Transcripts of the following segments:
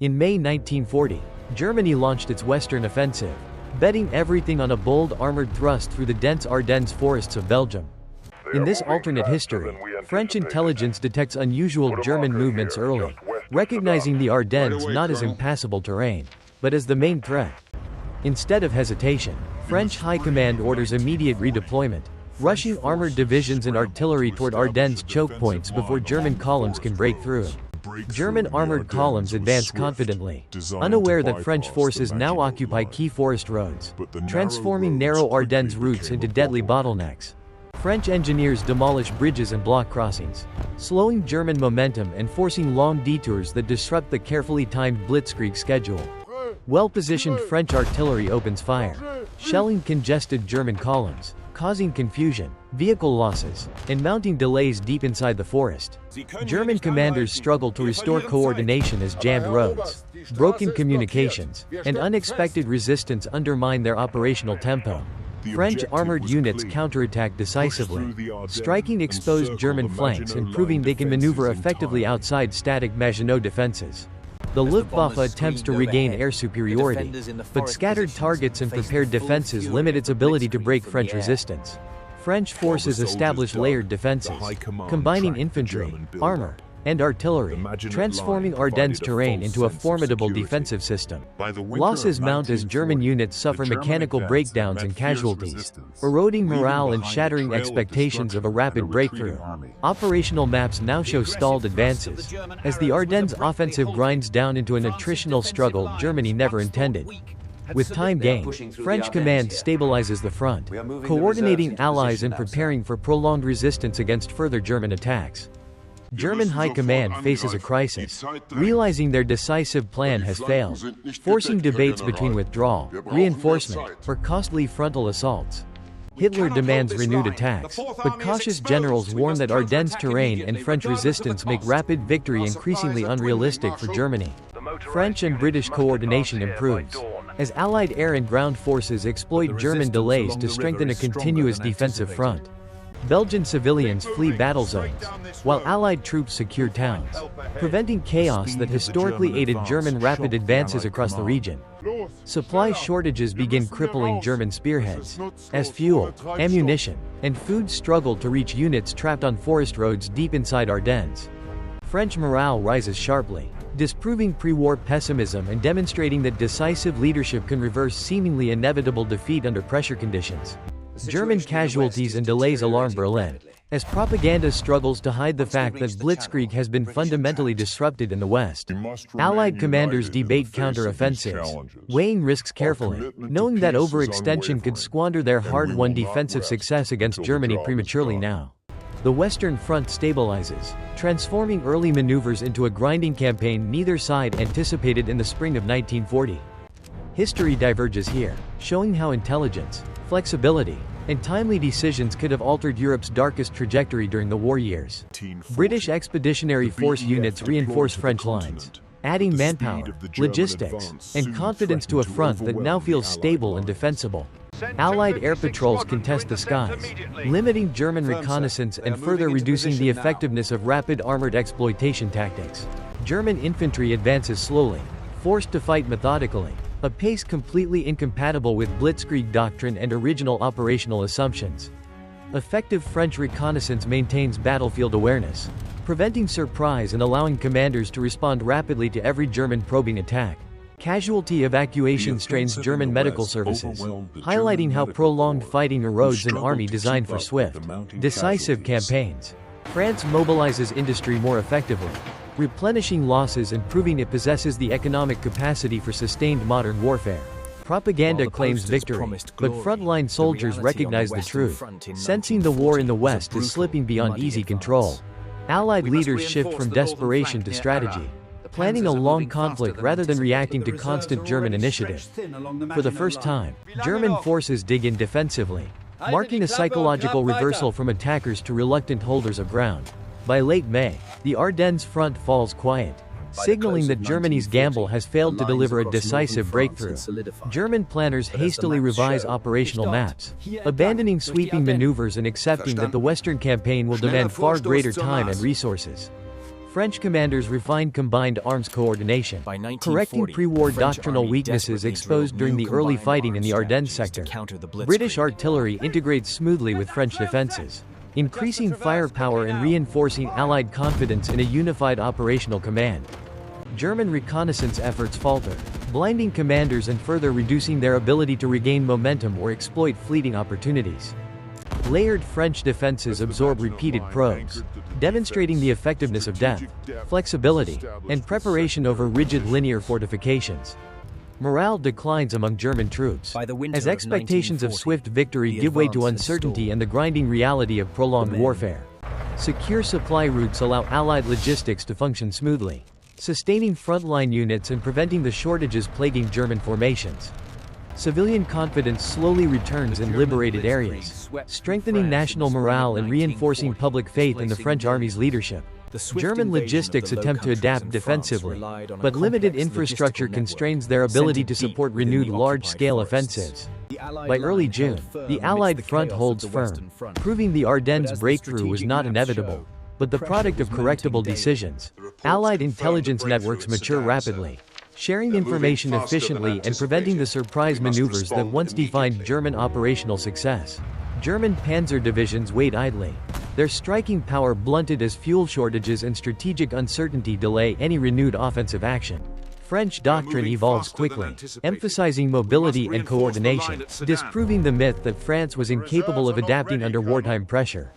In May 1940, Germany launched its Western offensive, betting everything on a bold armored thrust through the dense Ardennes forests of Belgium. In this alternate history, French intelligence detects unusual German movements early, recognizing the Ardennes not as impassable terrain, but as the main threat. Instead of hesitation, French High Command orders immediate redeployment, rushing armored divisions and artillery toward Ardennes choke points before German columns can break through. German armored columns advance confidently, unaware that French forces now occupy key forest roads, transforming narrow Ardennes routes into deadly bottlenecks. French engineers demolish bridges and block crossings, slowing German momentum and forcing long detours that disrupt the carefully timed Blitzkrieg schedule. Well-positioned French artillery opens fire, shelling congested German columns, causing confusion, vehicle losses, and mounting delays deep inside the forest. German commanders struggle to restore coordination as jammed roads, broken communications, and unexpected resistance undermine their operational tempo. French armored units counterattack decisively, striking exposed German flanks and proving they can maneuver effectively outside static Maginot defenses. The Luftwaffe attempts to regain air superiority, but scattered targets and prepared defenses limit its ability to break French resistance. French forces establish layered defenses, combining infantry, armor, and artillery, transforming Ardennes terrain into a formidable defensive system. Losses mount as German units suffer mechanical breakdowns and casualties, eroding morale and shattering expectations of a rapid breakthrough. Operational maps now show stalled advances, as the Ardennes offensive grinds down into an attritional struggle Germany never intended. With time gained, French command stabilizes the front, coordinating allies and preparing for prolonged resistance against further German attacks. German High Command faces a crisis, realizing their decisive plan has failed, forcing debates between withdrawal, reinforcement, or costly frontal assaults. Hitler demands renewed attacks, but cautious generals warn that Ardennes terrain and French resistance make rapid victory increasingly unrealistic for Germany. French and British coordination improves, as Allied air and ground forces exploit German delays to strengthen a continuous defensive front. Belgian civilians flee battle zones, while Allied troops secure towns, preventing chaos that historically aided German rapid advances across the region. Supply shortages begin crippling German spearheads, as fuel, ammunition, and food struggle to reach units trapped on forest roads deep inside Ardennes. French morale rises sharply, disproving pre-war pessimism and demonstrating that decisive leadership can reverse seemingly inevitable defeat under pressure conditions. German casualties and delays alarm Berlin, as propaganda struggles to hide the fact that Blitzkrieg has been fundamentally disrupted in the West. Allied commanders debate counter-offensives, weighing risks carefully, knowing that overextension could squander their hard-won defensive success against Germany prematurely now. The Western Front stabilizes, transforming early maneuvers into a grinding campaign neither side anticipated in the spring of 1940. History diverges here, showing how intelligence, flexibility, and timely decisions could have altered Europe's darkest trajectory during the war years. British Expeditionary Force units reinforce French lines, adding manpower, logistics, and confidence to a front that now feels stable and defensible. Allied air patrols contest the skies, limiting German reconnaissance and further reducing the effectiveness of rapid armored exploitation tactics. German infantry advances slowly, forced to fight methodically, a pace completely incompatible with Blitzkrieg doctrine and original operational assumptions. Effective French reconnaissance maintains battlefield awareness, preventing surprise and allowing commanders to respond rapidly to every German probing attack. Casualty evacuation strains German medical services, highlighting how prolonged fighting erodes an army designed for swift, decisive campaigns. France mobilizes industry more effectively, replenishing losses and proving it possesses the economic capacity for sustained modern warfare. Propaganda claims victory, but frontline soldiers recognize the truth, sensing the war in the West is slipping beyond easy control. Allied leaders shift from desperation to strategy, planning a long conflict rather than reacting to constant German initiative. For the first time, German forces dig in defensively, marking a psychological reversal from attackers to reluctant holders of ground. By late May, the Ardennes front falls quiet, signaling that Germany's gamble has failed to deliver a decisive breakthrough. German planners hastily revise operational maps, abandoning sweeping maneuvers and accepting that the Western campaign will demand far greater time and resources. French commanders refined combined arms coordination, correcting pre-war doctrinal weaknesses exposed during the early fighting in the Ardennes sector. British artillery integrates smoothly with French defenses, increasing firepower and reinforcing Allied confidence in a unified operational command. German reconnaissance efforts falter, blinding commanders and further reducing their ability to regain momentum or exploit fleeting opportunities. Layered French defenses absorb repeated probes, demonstrating the effectiveness of depth, flexibility, and preparation over rigid linear fortifications. Morale declines among German troops, as expectations of swift victory give way to uncertainty and the grinding reality of prolonged warfare. Secure supply routes allow Allied logistics to function smoothly, sustaining frontline units and preventing the shortages plaguing German formations. Civilian confidence slowly returns in liberated areas, strengthening national morale and reinforcing public faith in the French army's leadership. German logistics attempt to adapt defensively, but limited infrastructure constrains their ability to support renewed large-scale offensives. By early June, the Allied front holds firm, proving the Ardennes breakthrough was not inevitable, but the product of correctable decisions. Allied intelligence networks mature rapidly, sharing information efficiently and preventing the surprise maneuvers that once defined German operational success. German Panzer divisions wait idly, their striking power blunted as fuel shortages and strategic uncertainty delay any renewed offensive action. French doctrine evolves quickly, emphasizing mobility and coordination, disproving the myth that France was incapable of adapting under wartime pressure.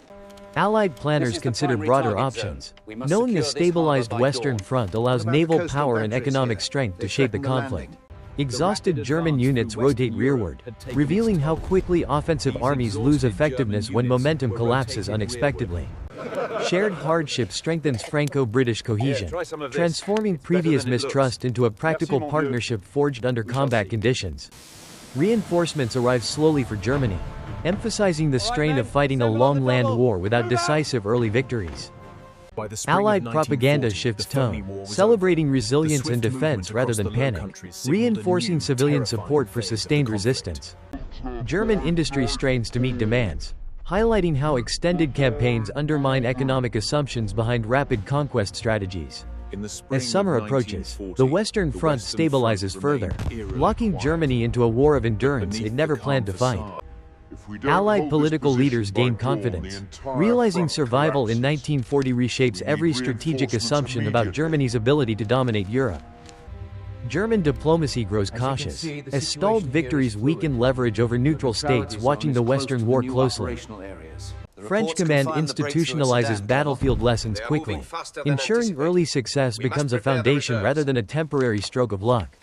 Allied planners consider broader options, knowing a stabilized Western front allows naval power and economic strength to shape the conflict. Exhausted German units rotate rearward, revealing how quickly offensive armies lose effectiveness when momentum collapses unexpectedly. Shared hardship strengthens Franco-British cohesion, transforming previous mistrust into a practical partnership forged under combat conditions. Reinforcements arrive slowly for Germany, emphasizing the strain of fighting a long land war without decisive early victories. Allied propaganda shifts tone, celebrating resilience and defense rather than panic, reinforcing civilian support for sustained resistance. German industry strains to meet demands, highlighting how extended campaigns undermine economic assumptions behind rapid conquest strategies. As summer approaches, the Western Front stabilizes further, locking Germany into a war of endurance it never planned to fight. Allied political leaders gain confidence, realizing survival in 1940 reshapes every strategic assumption about Germany's ability to dominate Europe. German diplomacy grows cautious, as stalled victories weaken leverage over neutral states watching the Western war closely. French command institutionalizes battlefield lessons quickly, ensuring early success becomes a foundation rather than a temporary stroke of luck.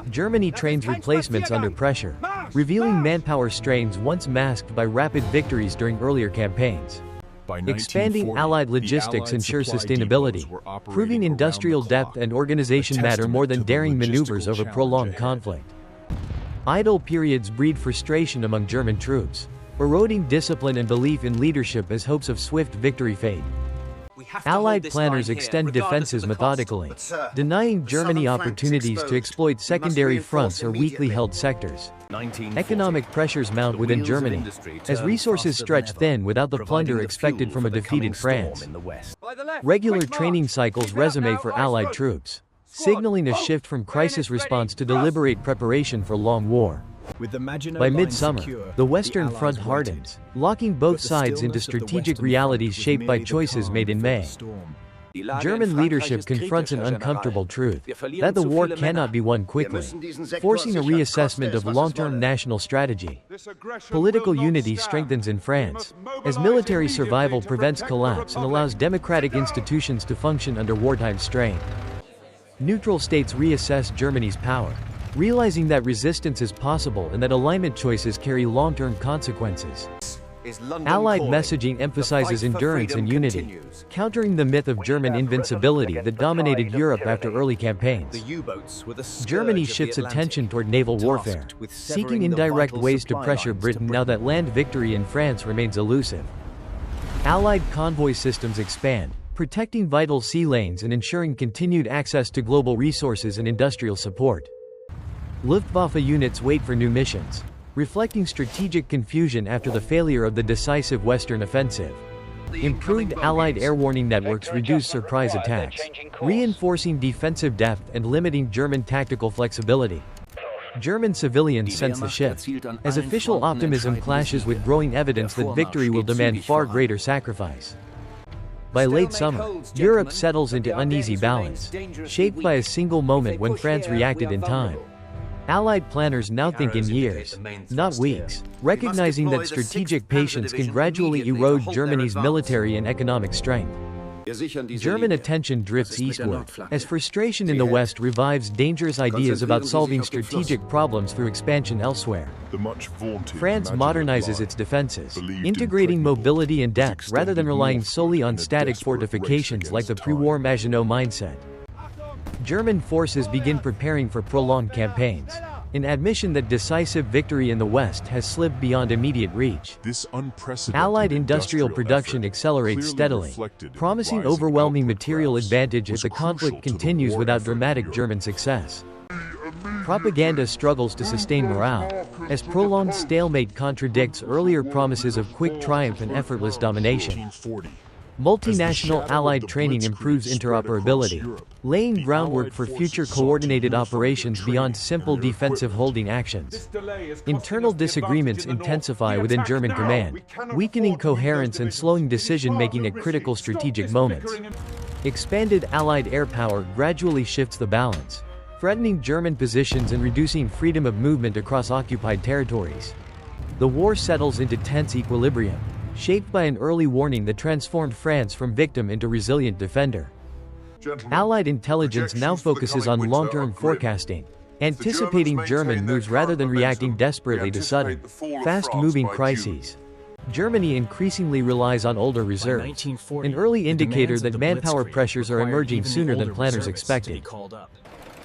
Germany trains replacements under pressure, revealing manpower strains once masked by rapid victories during earlier campaigns. Expanding Allied logistics ensures sustainability, proving industrial depth and organization matter more than daring maneuvers over prolonged conflict. Idle periods breed frustration among German troops, eroding discipline and belief in leadership as hopes of swift victory fade. Allied planners extend defenses methodically, denying Germany opportunities to exploit secondary fronts or weakly held sectors. Economic pressures mount within Germany, as resources stretch thin without the plunder expected from a defeated France. Regular training cycles resume for Allied troops, signaling a shift from crisis response to deliberate preparation for long war. By midsummer, the Western Front hardens, locking both sides into strategic realities shaped by choices made in May. German leadership confronts an uncomfortable truth, that the war cannot be won quickly, forcing a reassessment of long-term national strategy. Political unity strengthens in France, as military survival prevents collapse and allows democratic institutions to function under wartime strain. Neutral states reassess Germany's power, realizing that resistance is possible and that alignment choices carry long-term consequences. Allied messaging emphasizes endurance and unity, countering the myth of German invincibility that dominated Europe after early campaigns. Germany shifts attention toward naval warfare, seeking indirect ways to pressure Britain now that land victory in France remains elusive. Allied convoy systems expand, protecting vital sea lanes and ensuring continued access to global resources and industrial support. Luftwaffe units wait for new missions, reflecting strategic confusion after the failure of the decisive Western offensive. Improved Allied air warning networks reduce surprise attacks, reinforcing defensive depth and limiting German tactical flexibility. German civilians sense the shift, as official optimism clashes with growing evidence that victory will demand far greater sacrifice. By late summer, Europe settles into uneasy balance, shaped by a single moment when France reacted in time. Allied planners now think in years, not weeks, recognizing that strategic patience can gradually erode Germany's military and economic strength. German attention drifts eastward, as frustration in the West revives dangerous ideas about solving strategic problems through expansion elsewhere. France modernizes its defenses, integrating mobility and depth rather than relying solely on static fortifications like the pre-war Maginot mindset. German forces begin preparing for prolonged campaigns, an admission that decisive victory in the West has slipped beyond immediate reach. Allied industrial production accelerates steadily, promising overwhelming material advantage if the conflict continues without dramatic German success. Propaganda struggles to sustain morale, as prolonged stalemate contradicts earlier promises of quick triumph and effortless domination. Multinational Allied training improves interoperability, laying groundwork for future coordinated operations beyond simple defensive holding actions. Internal disagreements intensify within German command, weakening coherence and slowing decision-making at critical strategic moments. Expanded Allied air power gradually shifts the balance, threatening German positions and reducing freedom of movement across occupied territories. The war settles into tense equilibrium, shaped by an early warning that transformed France from victim into resilient defender. Allied intelligence now focuses on long-term forecasting, anticipating German moves rather than reacting desperately to sudden, fast-moving crises. Germany increasingly relies on older reserves, an early indicator that manpower pressures are emerging sooner than planners expected.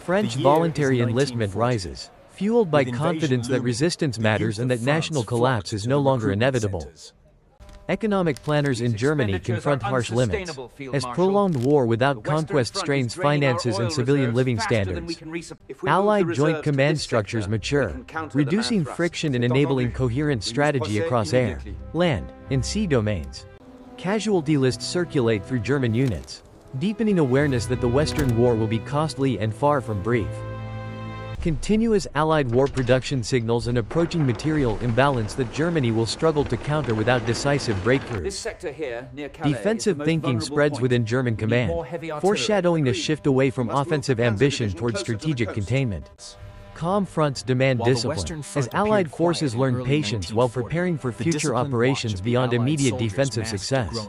French voluntary enlistment rises, fueled by confidence that resistance matters and that national collapse is no longer inevitable. Economic planners in Germany confront harsh limits, as prolonged war without conquest strains finances and civilian living standards. Allied joint command structures mature, reducing friction and enabling coherent strategy across air, land, and sea domains. Casualty lists circulate through German units, deepening awareness that the Western war will be costly and far from brief. Continuous Allied war production signals an approaching material imbalance that Germany will struggle to counter without decisive breakthroughs. Defensive thinking spreads within German command, foreshadowing a shift away from offensive ambition toward strategic containment. Calm fronts demand discipline, as Allied forces learn patience while preparing for future operations beyond immediate defensive success.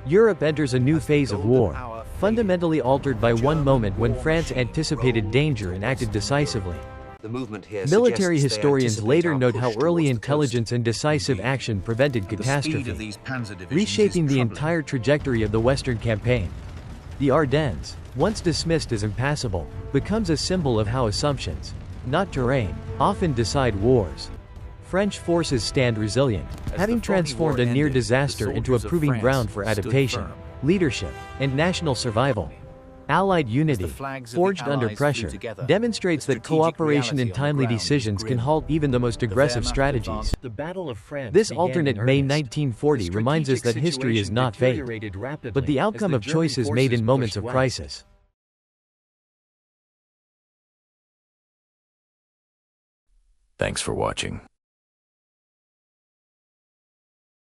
Europe enters a new phase of war, fundamentally altered by one moment when France anticipated danger and acted decisively. Military historians later note how early intelligence and decisive action prevented catastrophe, reshaping the entire trajectory of the Western campaign. The Ardennes, once dismissed as impassable, becomes a symbol of how assumptions, not terrain, often decide wars. French forces stand resilient, having transformed a near disaster into a proving ground for adaptation, leadership, and national survival. Allied unity, forged under pressure, demonstrates that cooperation and timely decisions can halt even the most aggressive strategies. This alternate May 1940 reminds us that history is not fate, but the outcome of choices made in moments of crisis. Thanks for watching.